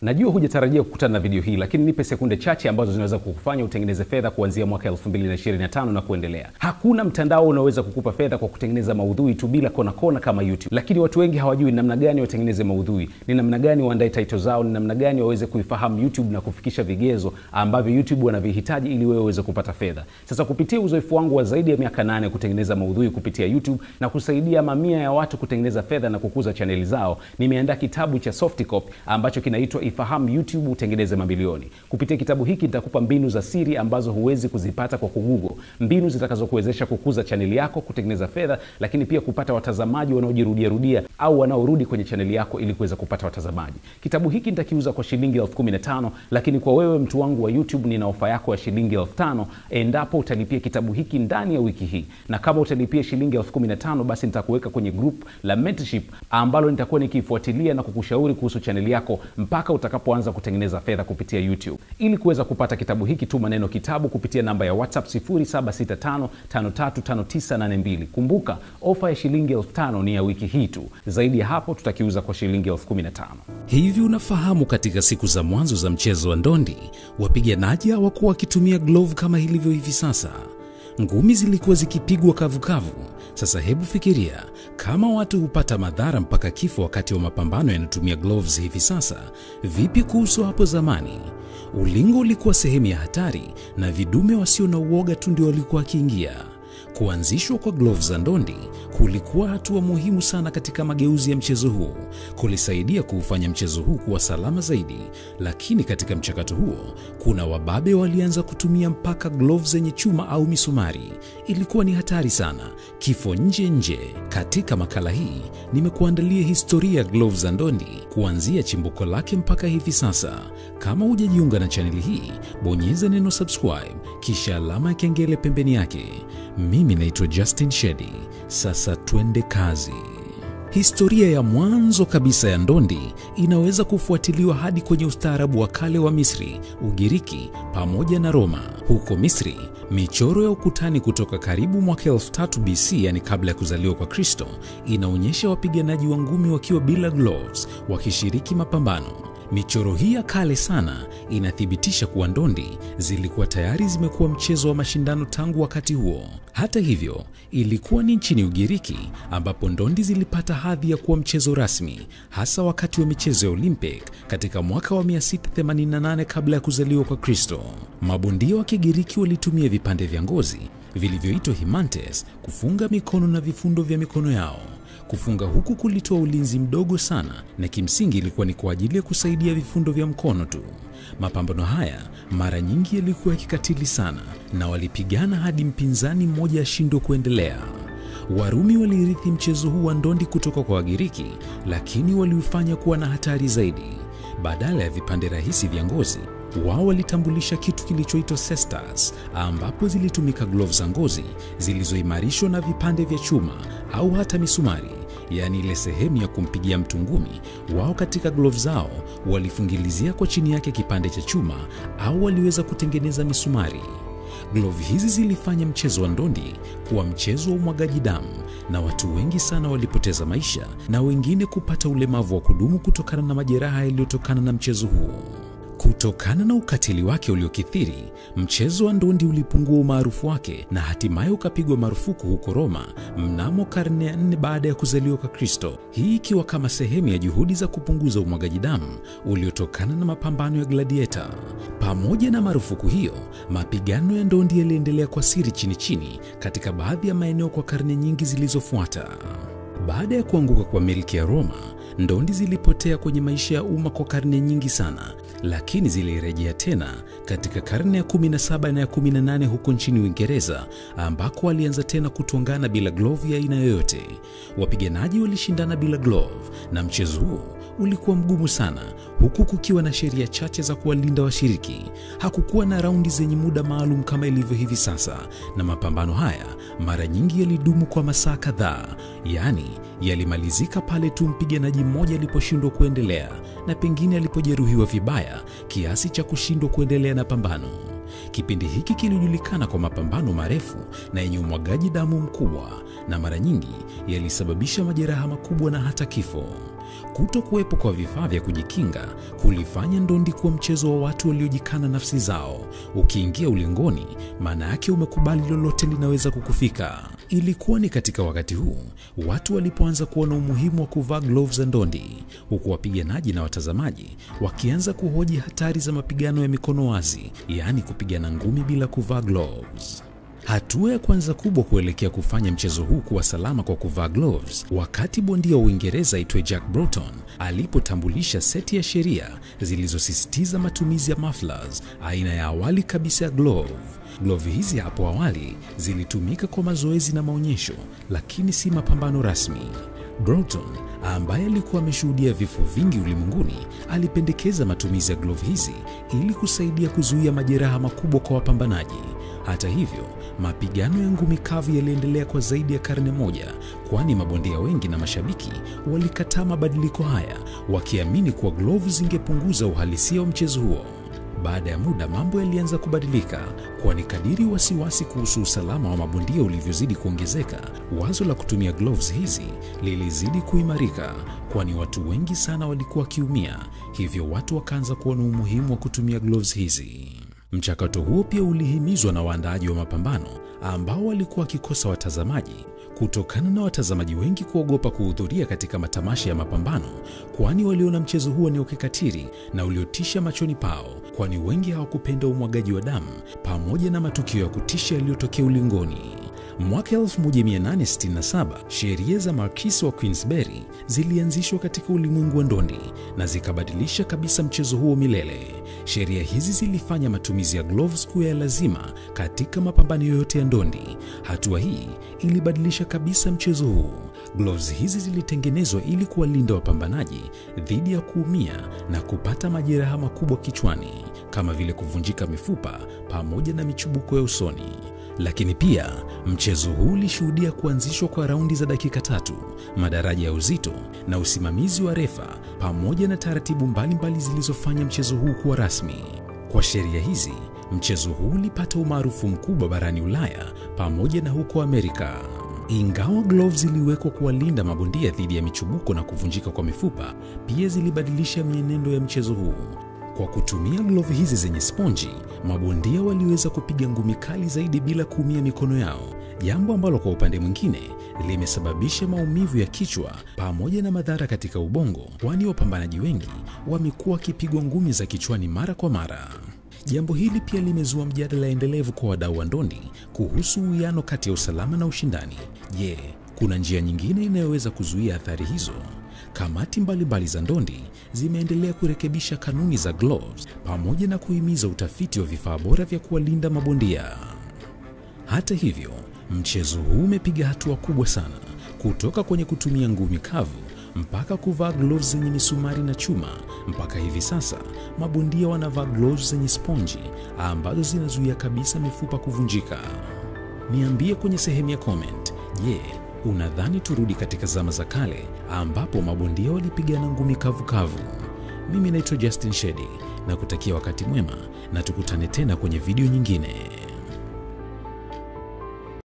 Najua hujatarajia kukutana na video hii, lakini nipe sekunde chache ambazo zinaweza kukufanya utengeneze fedha kuanzia mwaka 2025 na kuendelea. Hakuna mtandao unaweza kukupa fedha kwa kutengeneza maudhui tu bila kona kama YouTube. Lakini watu wengi hawajui namna gani watengeneze maudhui, ni namna gani waandae title zao, ni namna gani waweze kuifahamu YouTube na kufikisha vigezo ambavyo YouTube wanavihitaji ili wewe uweze kupata fedha. Sasa kupitia uzoefu wangu wa zaidi ya miaka 8 kutengeneza maudhui kupitia YouTube na kusaidia mamia ya watu kutengeneza fedha na kukuza chaneli zao, nimeandaa kitabu cha soft copy ambacho kinaitwa Ifahamu YouTube utengeneze mabilioni. Kupitia kitabu hiki nitakupa mbinu za siri ambazo huwezi kuzipata kwa kuGoogle, mbinu zitakazokuwezesha kukuza chaneli yako, kutengeneza fedha, lakini pia kupata watazamaji wanaojirudia au wanaorudi kwenye chaneli yako ili kuweza kupata watazamaji. Kitabu hiki nitakiuza kwa shilingi 15,000, lakini kwa wewe mtu wangu wa YouTube nina ofa yako ya shilingi 5,000 endapo utalipia kitabu hiki ndani ya wiki hii. Na kama utalipia shilingi 15,000, basi nitakuweka kwenye group la mentorship ambalo nitakuwa nikifuatilia na kukushauri kuhusu chaneli yako mpaka utakapoanza kutengeneza fedha kupitia YouTube. Ili kuweza kupata kitabu hiki, tuma neno kitabu kupitia namba ya WhatsApp 0765535982. Kumbuka, ofa ya shilingi 5,000 ni ya wiki hii tu. Zaidi ya hapo tutakiuza kwa shilingi 15,000. Hivi unafahamu katika siku za mwanzo za mchezo wa ndondi, wapiganaji hawakuwa wakitumia glove kama ilivyo hivi sasa. Ngumi zilikuwa zikipigwa kavukavu. Sasa hebu fikiria, kama watu hupata madhara mpaka kifo wakati wa mapambano yanatumia gloves hivi sasa, vipi kuhusu hapo zamani? Ulingo ulikuwa sehemu ya hatari na vidume wasio na uoga tu ndio walikuwa wakiingia. Kuanzishwa kwa gloves za ndondi kulikuwa hatua muhimu sana katika mageuzi ya mchezo huu. Kulisaidia kuufanya mchezo huu kuwa salama zaidi, lakini katika mchakato huo kuna wababe walianza kutumia mpaka gloves zenye chuma au misumari. Ilikuwa ni hatari sana, kifo nje. Katika makala hii nimekuandalia historia ya gloves za ndondi kuanzia chimbuko lake mpaka hivi sasa. Kama hujajiunga na chaneli hii, bonyeza neno subscribe kisha alama ya kengele pembeni yake. Mimi naitwa Justin Shedi. Sasa twende kazi. Historia ya mwanzo kabisa ya ndondi inaweza kufuatiliwa hadi kwenye ustaarabu wa kale wa Misri, Ugiriki pamoja na Roma. Huko Misri, michoro ya ukutani kutoka karibu mwaka 1000 BC, yani kabla ya kuzaliwa kwa Kristo, inaonyesha wapiganaji wa ngumi wakiwa bila gloves wakishiriki mapambano. Michoro hii ya kale sana inathibitisha kuwa ndondi zilikuwa tayari zimekuwa mchezo wa mashindano tangu wakati huo. Hata hivyo, ilikuwa ni nchini Ugiriki ambapo ndondi zilipata hadhi ya kuwa mchezo rasmi, hasa wakati wa michezo ya Olympic katika mwaka wa 688 kabla ya kuzaliwa kwa Kristo. Mabondia wa Kigiriki walitumia vipande vya ngozi vilivyoitwa himantes kufunga mikono na vifundo vya mikono yao. Kufunga huku kulitoa ulinzi mdogo sana na kimsingi ilikuwa ni kwa ajili ya kusaidia vifundo vya mkono tu. Mapambano haya mara nyingi yalikuwa yakikatili sana na walipigana hadi mpinzani mmoja ashindwe kuendelea. Warumi walirithi mchezo huu wa ndondi kutoka kwa Wagiriki, lakini waliufanya kuwa na hatari zaidi. Badala ya vipande rahisi vya ngozi, wao walitambulisha kitu kilichoitwa cestus, ambapo zilitumika gloves za ngozi zilizoimarishwa na vipande vya chuma au hata misumari, yani ile sehemu ya kumpigia mtu ngumi. Wao katika gloves zao walifungilizia kwa chini yake kipande cha chuma au waliweza kutengeneza misumari. Glove hizi zilifanya mchezo wa ndondi kuwa mchezo wa umwagaji damu, na watu wengi sana walipoteza maisha na wengine kupata ulemavu wa kudumu kutokana na majeraha yaliyotokana na mchezo huu. Kutokana na ukatili wake uliokithiri, mchezo wa ndondi ulipungua umaarufu wake na hatimaye ukapigwa marufuku huko Roma mnamo karne ya 4 baada ya kuzaliwa kwa Kristo. Hii ikiwa kama sehemu ya juhudi za kupunguza umwagaji damu uliotokana na mapambano ya gladiator. Pamoja na marufuku hiyo, mapigano ya ndondi yaliendelea kwa siri chini katika baadhi ya maeneo kwa karne nyingi zilizofuata. Baada ya kuanguka kwa milki ya Roma, ndondi zilipotea kwenye maisha ya umma kwa karne nyingi sana, lakini zilirejea tena katika karne ya 17 na ya 18 huko nchini Uingereza, ambako walianza tena kutongana bila glove ya aina yoyote. Wapiganaji walishindana bila glove na mchezo huo ulikuwa mgumu sana, huku kukiwa na sheria chache za kuwalinda washiriki. Hakukuwa na raundi zenye muda maalum kama ilivyo hivi sasa, na mapambano haya mara nyingi yalidumu kwa masaa kadhaa, yani yalimalizika pale tu mpiganaji mmoja aliposhindwa kuendelea na pengine alipojeruhiwa vibaya kiasi cha kushindwa kuendelea na pambano. Kipindi hiki kilijulikana kwa mapambano marefu na yenye umwagaji damu mkubwa, na mara nyingi yalisababisha majeraha makubwa na hata kifo. Kuto kuwepo kwa vifaa vya kujikinga kulifanya ndondi kuwa mchezo wa watu waliojikana nafsi zao. Ukiingia ulingoni, maana yake umekubali lolote linaweza kukufika. Ilikuwa ni katika wakati huu watu walipoanza kuona umuhimu wa kuvaa gloves za ndondi, huku wapiganaji na watazamaji wakianza kuhoji hatari za mapigano ya mikono wazi, yaani kupigana ngumi bila kuvaa gloves. Hatua ya kwanza kubwa kuelekea kufanya mchezo huu kuwa salama kwa kuvaa gloves, wakati bondia wa Uingereza aitwaye Jack Broughton alipotambulisha seti ya sheria zilizosisitiza matumizi ya mufflers, aina ya awali kabisa ya glove. Glove hizi hapo awali zilitumika kwa mazoezi na maonyesho, lakini si mapambano rasmi. Broughton, ambaye alikuwa ameshuhudia vifo vingi ulimwenguni, alipendekeza matumizi ya glove hizi ili kusaidia kuzuia majeraha makubwa kwa wapambanaji. Hata hivyo, mapigano ya ngumi kavu yaliendelea kwa zaidi ya karne moja, kwani mabondia wengi na mashabiki walikataa mabadiliko haya, wakiamini kuwa gloves zingepunguza uhalisia wa mchezo huo. Baada ya muda mambo yalianza kubadilika, kwani kadiri wasiwasi kuhusu usalama wa mabondia ulivyozidi kuongezeka, wazo la kutumia gloves hizi lilizidi kuimarika, kwani watu wengi sana walikuwa wakiumia, hivyo watu wakaanza kuona umuhimu wa kutumia gloves hizi. Mchakato huo pia ulihimizwa na waandaaji wa mapambano ambao walikuwa wakikosa watazamaji kutokana na watazamaji wengi kuogopa kuhudhuria katika matamasha ya mapambano, kwani waliona mchezo huo ni ukikatili na uliotisha machoni pao, kwani wengi hawakupenda umwagaji wa damu pamoja na matukio ya kutisha yaliyotokea ulingoni. Mwaka 1867 sheria za Marquis wa Queensberry zilianzishwa katika ulimwengu wa ndondi na zikabadilisha kabisa mchezo huo milele. Sheria hizi zilifanya matumizi ya gloves kuwa ya lazima katika mapambano yoyote ya ndondi. Hatua hii ilibadilisha kabisa mchezo huu. Gloves hizi zilitengenezwa ili kuwalinda wapambanaji dhidi ya kuumia na kupata majeraha makubwa kichwani, kama vile kuvunjika mifupa pamoja na michubuko ya usoni. Lakini pia mchezo huu ulishuhudia kuanzishwa kwa raundi za dakika 3, madaraja ya uzito na usimamizi wa refa, pamoja na taratibu mbalimbali zilizofanya mchezo huu kuwa rasmi. Kwa sheria hizi, mchezo huu ulipata umaarufu mkubwa barani Ulaya pamoja na huko Amerika. Ingawa gloves ziliwekwa kuwalinda mabondia dhidi ya michubuko na kuvunjika kwa mifupa, pia zilibadilisha mienendo ya mchezo huu. Kwa kutumia glovu hizi zenye sponji, mabondia waliweza kupiga ngumi kali zaidi bila kuumia mikono yao, jambo ambalo kwa upande mwingine limesababisha maumivu ya kichwa pamoja na madhara katika ubongo, kwani wapambanaji wengi wamekuwa wakipigwa ngumi za kichwani mara kwa mara. Jambo hili pia limezua mjadala endelevu kwa wadau wa ndondi kuhusu uwiano kati ya usalama na ushindani. Je, kuna njia nyingine inayoweza kuzuia athari hizo? Kamati mbalimbali za ndondi zimeendelea kurekebisha kanuni za gloves pamoja na kuhimiza utafiti wa vifaa bora vya kuwalinda mabondia. Hata hivyo, mchezo huu umepiga hatua kubwa sana, kutoka kwenye kutumia ngumi kavu mpaka kuvaa gloves zenye misumari na chuma, mpaka hivi sasa mabondia wanavaa gloves zenye sponji ambazo zinazuia kabisa mifupa kuvunjika. Niambie kwenye sehemu ya comment, je, unadhani turudi katika zama za kale ambapo mabondia walipigana ngumi kavu kavu? Mimi naitwa Justin Shedi na kutakia wakati mwema, na tukutane tena kwenye video nyingine.